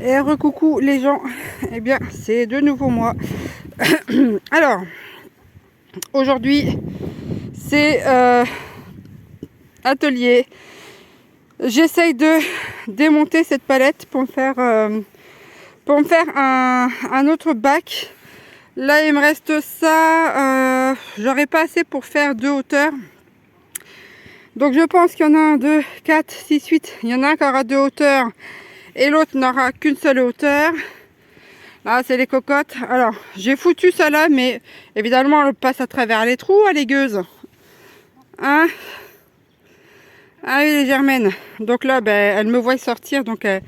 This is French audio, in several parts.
Et recoucou les gens, eh bien c'est de nouveau moi. Alors, aujourd'hui c'est atelier. J'essaye de démonter cette palette pour me faire, un autre bac. Là il me reste ça, j'aurais pas assez pour faire 2 hauteurs. Donc je pense qu'il y en a 1, 2, 4, 6, 8. Il y en a un qui aura 2 hauteurs et l'autre n'aura qu'une seule hauteur. Là, c'est les cocottes. Alors, j'ai foutu ça là, mais évidemment, elle passe à travers les trous, à les gueuses. Hein? Ah oui, les germaines. Donc là, ben, elles me voient sortir, donc elles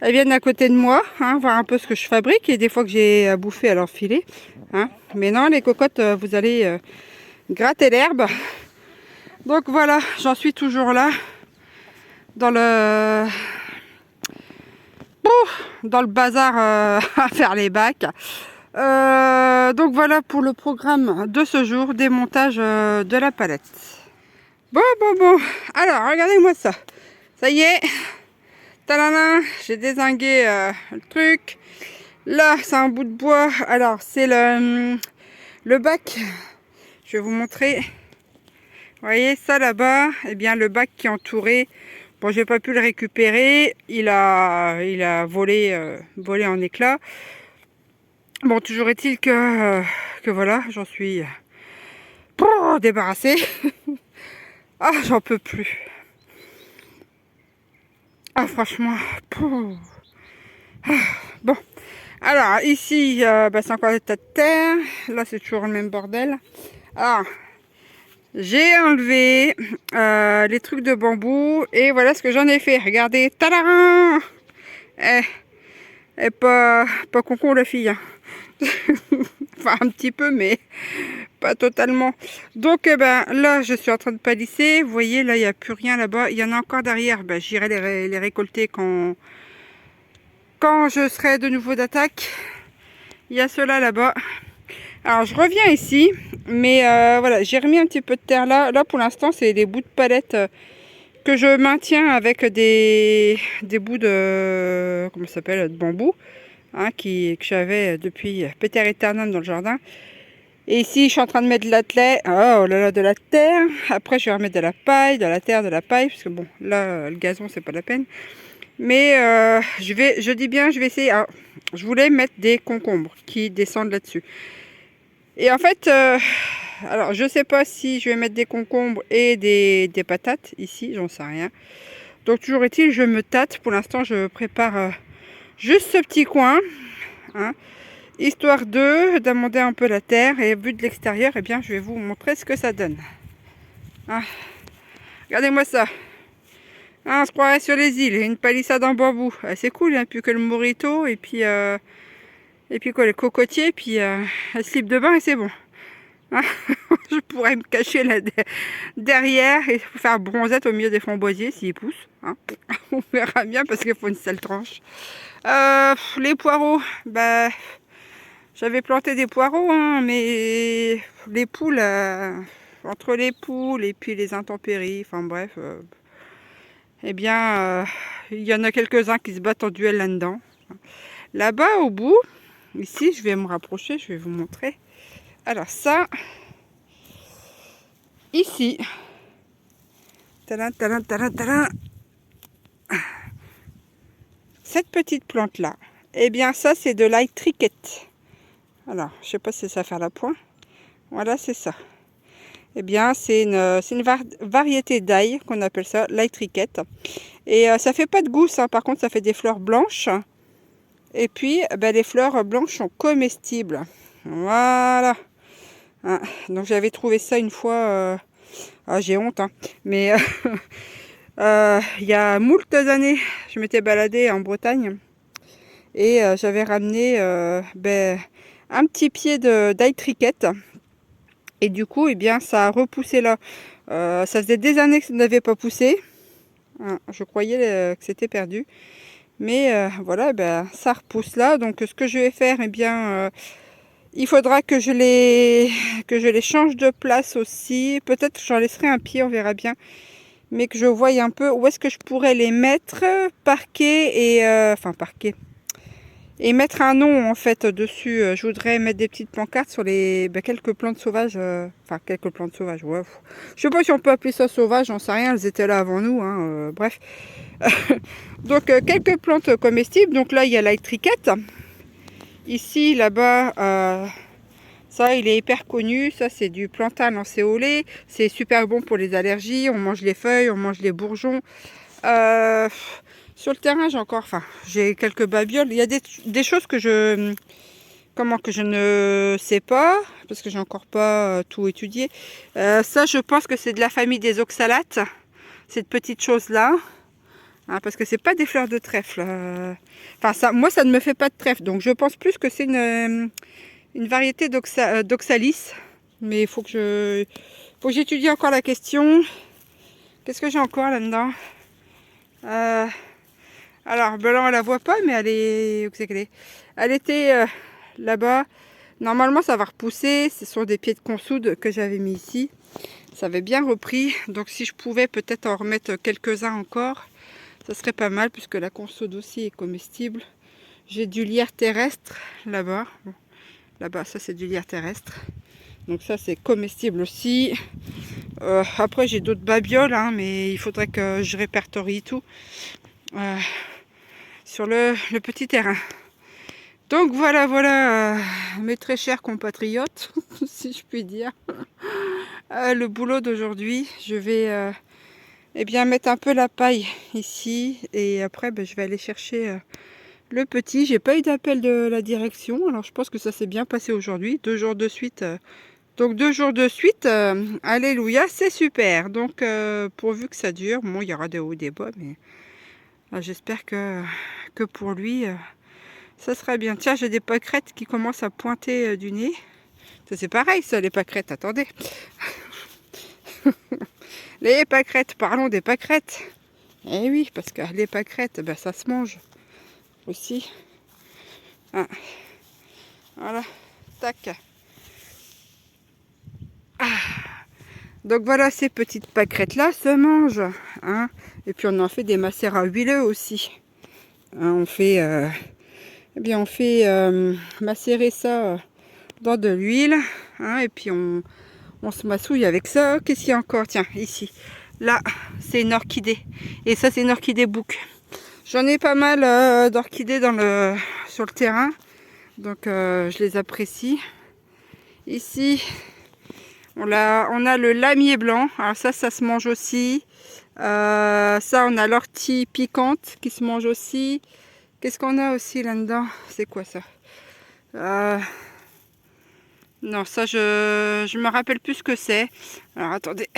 viennent à côté de moi, hein, voir un peu ce que je fabrique, et des fois que j'ai à bouffer à leur filer. Hein. Mais non, les cocottes, vous allez gratter l'herbe. Donc voilà, j'en suis toujours là, dans le... dans le bazar à faire les bacs. Donc voilà pour le programme de ce jour, démontage de la palette. Bon. Alors, regardez-moi ça. Ça y est. Talala, j'ai dézingué le truc. Là, c'est un bout de bois. Alors, c'est le bac. Je vais vous montrer. Vous voyez ça là-bas? Eh bien, le bac qui est entouré. Bon, j'ai pas pu le récupérer. Il a volé, volé en éclats. Bon, toujours est-il que voilà, j'en suis débarrassée. Ah, j'en peux plus. Ah, franchement. Bon. Alors, ici, c'est encore des tas de terre. Là, c'est toujours le même bordel. Alors, j'ai enlevé les trucs de bambou. Et voilà ce que j'en ai fait. Regardez. Tadarin! Pas concon, la fille. Hein. Enfin, un petit peu, mais pas totalement. Donc là je suis en train de palisser. Vous voyez là il n'y a plus rien là-bas. Il y en a encore derrière. J'irai les récolter quand je serai de nouveau d'attaque. Il y a ceux-là là-bas. Alors je reviens ici. Mais voilà, j'ai remis un petit peu de terre là. Là pour l'instant c'est des bouts de palette que je maintiens avec des bouts de... comment ça s'appelle, de bambou. Hein, que j'avais depuis Peter Eternam dans le jardin. Et ici, je suis en train de mettre de l'attelé. Oh là là, de la terre. Après, je vais remettre de la paille, de la terre, de la paille. Parce que bon, là, le gazon, c'est pas la peine. Mais je dis bien, je vais essayer. Alors, je voulais mettre des concombres qui descendent là-dessus. Et en fait, alors, je sais pas si je vais mettre des concombres et des patates ici. J'en sais rien. Donc, toujours est-il, je me tâte. Pour l'instant, je prépare juste ce petit coin. Hein. Histoire d'amender un peu la terre, et vu de l'extérieur, eh bien je vais vous montrer ce que ça donne. Ah, regardez-moi ça. Ah, on se croirait sur les îles, une palissade en bambou. Ah, c'est cool, hein, plus que le morito et puis quoi, les cocotiers, puis un slip de bain et c'est bon. Ah, je pourrais me cacher là derrière et faire bronzette au milieu des framboisiers s'ils poussent. Hein. On verra bien parce qu'il faut une sale tranche. Les poireaux, j'avais planté des poireaux, hein, mais les poules, entre les poules et puis les intempéries, enfin bref, eh bien, il y en a quelques-uns qui se battent en duel là-dedans. Là-bas, au bout, ici, je vais me rapprocher, je vais vous montrer. Alors ça, ici, tadam, tadam, tadam, tadam, cette petite plante-là, eh bien ça, c'est de l'ail triquette. Alors, je sais pas si ça fait la pointe. Voilà, c'est ça. Eh bien, c'est une variété d'ail qu'on appelle ça, l'ail triquette. Et ça fait pas de goût, ça. Par contre, ça fait des fleurs blanches. Et puis, les fleurs blanches sont comestibles. Voilà. Hein. Donc, j'avais trouvé ça une fois. Ah, j'ai honte, hein. Mais il y a moult années, je m'étais baladée en Bretagne. Et j'avais ramené un petit pied d'ail triquette. Et du coup, eh bien, ça a repoussé là. Ça faisait des années que ça n'avait pas poussé. Je croyais que c'était perdu. Mais voilà, ça repousse là. Donc ce que je vais faire, eh bien, il faudra que je les change de place aussi. Peut-être que j'en laisserai un pied, on verra bien. Mais que je voie un peu où est-ce que je pourrais les mettre, parquer et... enfin, parquer. et mettre un nom en fait dessus. Je voudrais mettre des petites pancartes sur les quelques plantes sauvages. Enfin, quelques plantes sauvages, ouais. Je sais pas si on peut appeler ça sauvage, j'en sais rien, elles étaient là avant nous, hein, bref. Donc, quelques plantes comestibles. Donc là, il y a l'électriquette. Ici, là-bas, ça, il est hyper connu. Ça, c'est du plantain lancéolé. C'est super bon pour les allergies. On mange les feuilles, on mange les bourgeons. Sur le terrain, j'ai quelques babioles. Il y a des choses que je ne sais pas, parce que j'ai encore pas tout étudié. Ça, je pense que c'est de la famille des oxalates, cette petite chose-là. Hein, parce que c'est pas des fleurs de trèfle. Moi, ça ne me fait pas de trèfle. Donc, je pense plus que c'est une variété d'oxalis. Mais il faut que j'étudie encore la question. Qu'est-ce que j'ai encore là-dedans? Alors, là, on la voit pas, mais elle est... Où c'est qu'elle est? Elle était là-bas. Normalement, ça va repousser. Ce sont des pieds de consoude que j'avais mis ici. Ça avait bien repris. Donc, si je pouvais peut-être en remettre quelques-uns encore, ça serait pas mal, puisque la consoude aussi est comestible. J'ai du lierre terrestre là-bas. Bon, là-bas, ça, c'est du lierre terrestre. Donc, ça, c'est comestible aussi. Après, j'ai d'autres babioles, hein, mais il faudrait que je répertorie tout sur le petit terrain. Donc voilà, mes très chers compatriotes, si je puis dire. Le boulot d'aujourd'hui, je vais mettre un peu la paille ici, et après je vais aller chercher le petit. J'ai pas eu d'appel de la direction, alors je pense que ça s'est bien passé aujourd'hui, 2 jours de suite. Donc 2 jours de suite, alléluia, c'est super. Donc pourvu que ça dure, bon, il y aura des hauts et des bas, mais j'espère que pour lui, ça sera bien. Tiens, j'ai des pâquerettes qui commencent à pointer du nez. Ça c'est pareil, ça, les pâquerettes, attendez. Les pâquerettes, parlons des pâquerettes. Eh oui, parce que les pâquerettes, ça se mange aussi. Ah. Voilà, tac. Ah. Donc voilà, ces petites pâquerettes là se mangent, hein. Et puis on en fait des macérats huileux aussi, hein, on fait macérer ça dans de l'huile, hein, et puis on se massouille avec ça. Qu'est-ce qu'il y a encore? Tiens, ici, là, c'est une orchidée, et ça c'est une orchidée bouc. J'en ai pas mal d'orchidées sur le terrain, donc je les apprécie. Ici, on a le lamier blanc, alors ça se mange aussi. Ça, on a l'ortie piquante qui se mange aussi. Qu'est-ce qu'on a aussi là-dedans? C'est quoi ça? Non, ça, je me rappelle plus ce que c'est. Alors, attendez.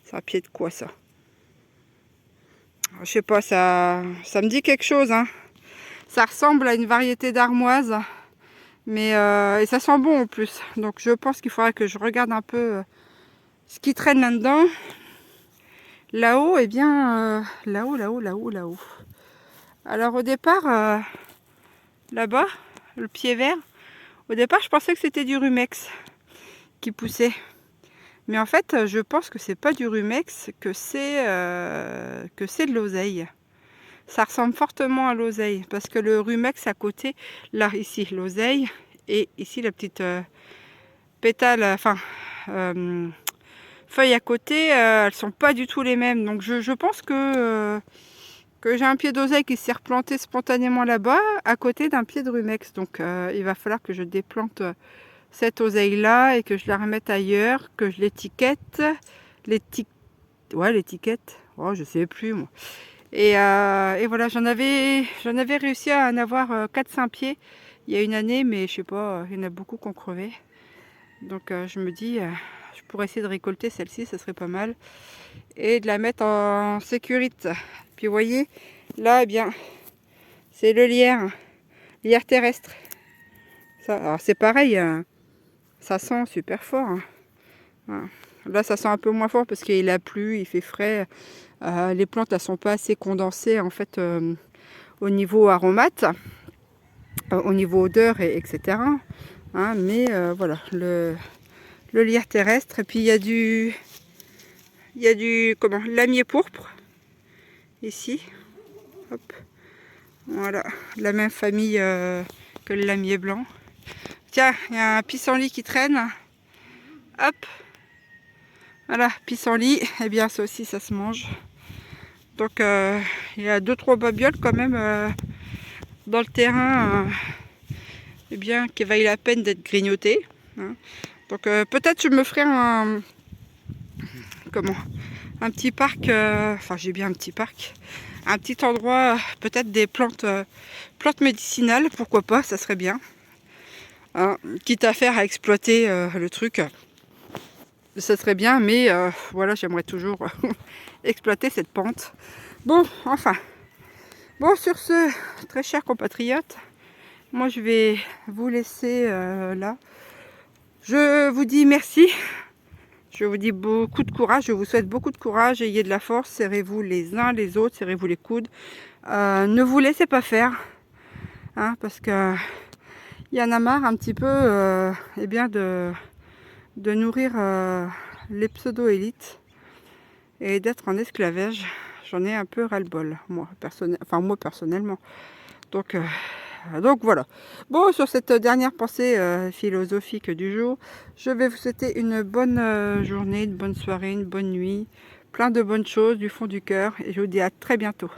C'est un pied de quoi, ça? Je sais pas, ça me dit quelque chose, hein. Ça ressemble à une variété d'armoise. Mais et ça sent bon en plus. Donc, je pense qu'il faudrait que je regarde un peu ce qui traîne là-dedans. Là-haut, eh bien, là-haut. Alors, au départ, là-bas, le pied vert, au départ, je pensais que c'était du rumex qui poussait. Mais en fait, je pense que c'est pas du rumex, que c'est de l'oseille. Ça ressemble fortement à l'oseille, parce que le rumex à côté, là, ici, l'oseille, et ici, la petite pétale, feuilles à côté, elles sont pas du tout les mêmes. Donc, je pense que j'ai un pied d'oseille qui s'est replanté spontanément là-bas, à côté d'un pied de rumex. Donc, il va falloir que je déplante cette oseille-là et que je la remette ailleurs, que je l'étiquette. L'étiquette. Oh, je sais plus, moi. Et voilà, j'en avais réussi à en avoir 4-5 pieds il y a une année, mais je sais pas, il y en a beaucoup qui ont crevé. Donc, je me dis, je pourrais essayer de récolter celle-ci, ça serait pas mal. Et de la mettre en sécurité. Puis vous voyez, là, eh bien, c'est le lierre terrestre. Ça, alors c'est pareil, ça sent super fort. Hein. Voilà. Là, ça sent un peu moins fort parce qu'il a plu, il fait frais. Les plantes, elles sont pas assez condensées en fait au niveau aromate, au niveau odeur, etc. Hein, mais voilà, le lierre terrestre. Et puis il y a du lamier pourpre ici. Hop. Voilà, la même famille que le lamier blanc. Tiens, il y a un pissenlit qui traîne. Hop. Voilà, pissenlit. Eh bien, ça aussi, ça se mange. Donc, il y a 2-3 babioles quand même dans le terrain. Eh bien, qui vaille la peine d'être grignotées. Hein. Donc, peut-être je me ferai un petit parc. Enfin, j'ai bien un petit parc. Un petit endroit, peut-être des plantes médicinales. Pourquoi pas, ça serait bien. Hein, quitte à faire à exploiter le truc, ça serait bien, mais voilà, j'aimerais toujours exploiter cette pente. Bon, enfin, bon, sur ce, très chers compatriotes, moi je vais vous laisser là. Je vous dis merci, je vous dis beaucoup de courage, je vous souhaite beaucoup de courage, ayez de la force, serrez-vous les uns les autres, serrez-vous les coudes, ne vous laissez pas faire, hein, parce que il y en a marre un petit peu eh bien de nourrir les pseudo-élites et d'être en esclavage. J'en ai un peu ras-le-bol, moi personnellement. Donc voilà. Bon, sur cette dernière pensée philosophique du jour, je vais vous souhaiter une bonne journée, une bonne soirée, une bonne nuit, plein de bonnes choses du fond du cœur, et je vous dis à très bientôt.